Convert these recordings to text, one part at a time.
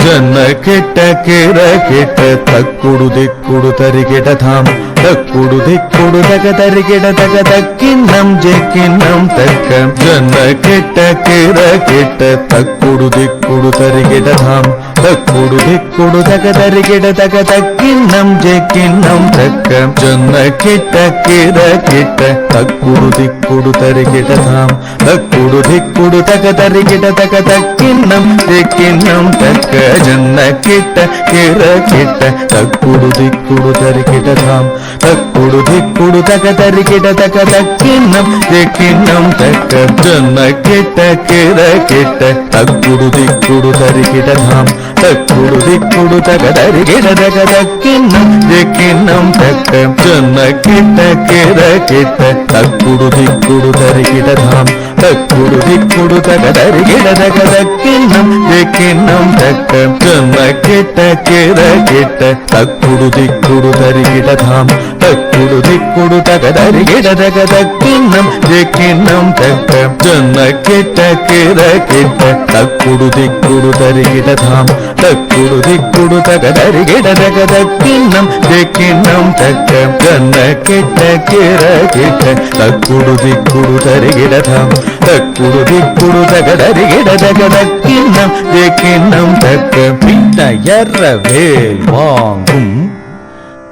ಜನ್ನ ಕೆಟ್ಟ ಕೇರ ಕೆಟ್ಟ ತಕ್ಕುಡು ದಿಕ್ಕುಡು ತರಿಗೆಡಧಾಮ್ ತಕ್ಕುಡು ದಿಕ್ಕುಡು ತಗ ತರಿಗೆಡತಗ ತಕ್ಕಿನ್ನಂ ಜೆಕ್ಕಿನ್ನಂ ತಕ್ಕ ಜನ್ನ ಕೆಟ್ಟ ಕೇರ ಕೆಟ್ಟ ತಕ್ಕುಡು ದಿಕ್ಕುಡು ತರಿಗೆಡಧಾಮ್ ತಕ್ಕುಡು ದಿಕ್ಕುಡು ತಗ ತರಿಗೆಡತಗ ತಕ್ಕಿನ್ನಂ ಜೆಕ್ಕಿನ್ನಂ ತಕ್ಕ ಜನ್ನ ಕೆಟ್ಟ ಕೇರ ಕೆಟ್ಟ ತಕ್ಕುಡು ದಿಕ್ಕುಡು ತರಿಗೆಡಧಾಮ್ ತಕ್ಕುಡು ದಿಕ್ಕುಡು ತಗ ತರಿಗೆಡತಗ ತಕ್ಕಿನ್ನಂ ಜೆಕ್ಕಿನ್ನಂ ತಕ್ಕ ಜನ್ನ ಕೆಟ್ಟ ಕೇರ ಕೆಟ್ಟ ತಕ್ಕುಡು ದಿಕ್ಕುಡು ತರಿಗೆಡಧಾಮ್ ತಕ್ಕುಡು ದಿಕ್ಕುಡು ತಗ ತರಿಗೆಡತಗ ತಕ್ಕಿನ್ನಂ ಜೆಕ್ಕಿನ್ನಂ ತಕ್ಕ ಜನ್ನ ಕೆಟ್ಟ ಕೇರ ಕೆಟ್ಟ ತಕ್ಕುಡು ದಿಕ್ಕುಡು ತರಿಗೆಡಧಾಮ್ ತಕ್ಕುಡು ದಿಕ್ಕುಡು ತಗ ತರಿಗೆಡತಗ ತಕ್ಕಿನ್ನಂ ಜೆಕ್ಕಿನ್ನಂ ತಕ್ಕ ಜನ್ನ ಕೆಟ್ಟ ಕೇರ ಕೆಟ್ಟ ತಕ್ಕುಡು ದಿಕ್ಕುಡು ತರಿಗೆಡಧಾಮ್ ತಕ್ಕುಡು ದಿಕ್ಕುಡು ತಗ ತರಿಗೆಡತಗ ತಕ್ಕಿನ್ನಂ ಜೆಕ್ಕಿನ್ನಂ ತಕ್ಕ ಜನ್ನ ಕೆಟ್ಟ ಕೇರ ಕೆಟ್ಟ ತಕ್ಕುಡು ದಿಕ್ಕುಡು ತರಿಗೆಡಧಾಮ್ ತಕ್ಕುಡು ದಿಕ್ಕುಡು ತಗ ತರಿಗೆಡತಗ ತಕ್ಕಿನ್ನಂ ಜೆಕ್ಕಿನ್ನಂ ತಕ್ಕ ಜನ್ನ ಕೆಟ್ಟ ಕೇರ ಕೆಟ್ಟ ತಕ್ಕುಡು ದಿಕ್ಕುಡು ತರಿಗೆಡಧಾಮ್ ತಕ್ಕುಡು ದಿಕ್ಕುಡು ತಗ ತರಿಗೆಡತಗ ತಕ್ಕಿನ್ನಂ ಜೆಕ್ಕಿನ್ನಂ ತಕ್ಕ ಜನ್ನ ಕೆಟ್ಟ ಕೇರ ಕೆಟ್ಟ ತಕ್ಕುಡು ದಿಕ್ಕುಡು ತರಿಗೆಡಧಾಮ್ தக்குடு திக்குடு தகடரிகிடதக தக்கின்னம் ஜெக்கின்னம் தக்க பின்னையறவேல் வாங்கும்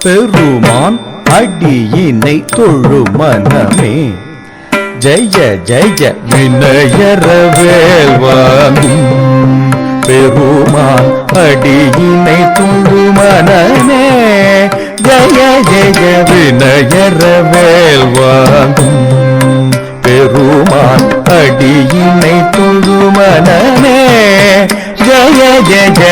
பெருமான் அடியினை தொழு மனமே ஜெய ஜெய வினயறவேல் வாங்கும் பெருமான் அடியினை தொழு மனமே ஜெய ஜெய வினயறவேல் வாங்கும் பெருமான் அடியினை தொழு மனமே ஜய ஜய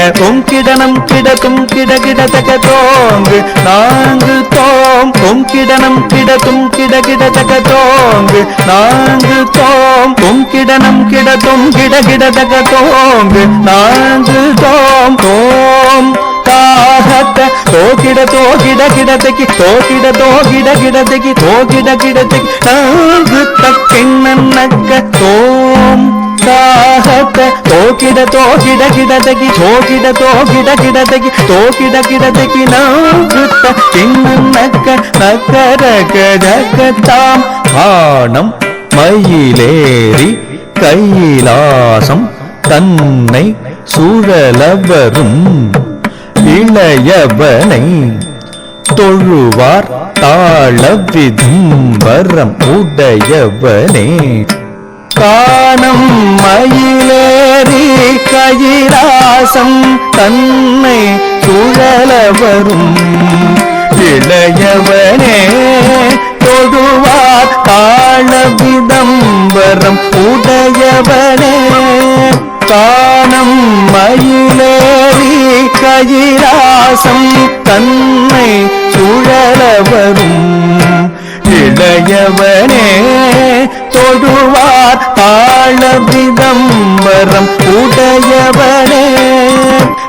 கிடனம் கிடக்கும் கிடகிடதக தோங்கு நான்கு தோம் கிடனம் கிடக்கும் கிடகிடதக தோங்கு நான்கு தோம் கிடனம் கிடக்கும் கிடகிடதக தோங்கு நான்கு தோம் தாகத்த தோகிட தோகிட கிடதகி தோகிட தோகிட கிடதகி தோகிட கிடதகி நான்கு தக்கிண்ணக்க தோம் தாகத்த தோகிட தோகிட கிடதகி தோகிட தோகிட கிடதகி தோகிட கிடதகி நான்கு தக்கிண்ணக்க நக்கரகதகத்தாம் காணம் மயிலேறி கைலாசம் தன்னை சுழலவரும் இளையவனை தொழுவார் தாழ விதும்பரம் உடையவனே காணம் மயிலேறி கைலாசம் தன்னை சுழலவரும் இளையவனே தொழுவார் தாழ விதம்பரம் உடையவனே காணம் மயிலேறி கைலாசம் தன்னை சுழலவரும் இளையவனே தொழுவார் தாழ விதம்பரம் உடையவனே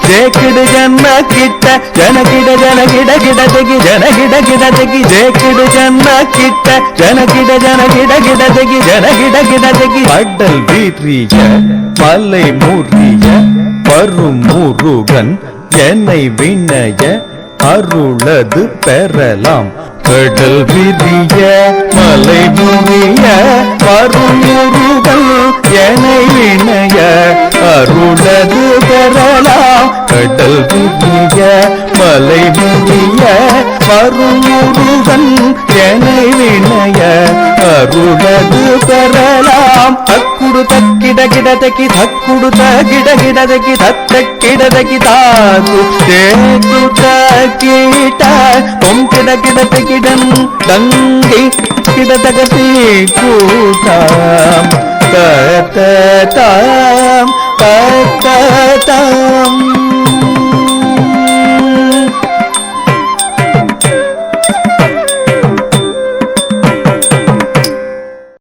ஜேக்கிடு ஜன்ம கிட்ட ஜனகிட ஜனகிட கிடதகி ஜனகிட கிடதகி ஜேக்கிடு ஜன்ம கிட்ட ஜனகிட ஜனகிட கிடதகி ஜனகிட கிடதகி பட்டல் வீற்றிய மலை முறிய வரும் முருகன் என்னை வினய அருளது பெறலாம் கடல் விரிய மலை முறிய வரும் முருகன் என்னை வினய அருளது பெறலாம் கடல் விரிய மலை முறிய வரும் முருகன் என்னை வினய அருளது பெறலாம் தக்குடு தக்கிட கிடதகி தக்குடு தகிட கிடதகி தத்த கிடதகி தாக்கு தேக்கு தக்கிட கிட கிடதகிடன் தங்கை கிடதகதி கூட்டாம் தாம்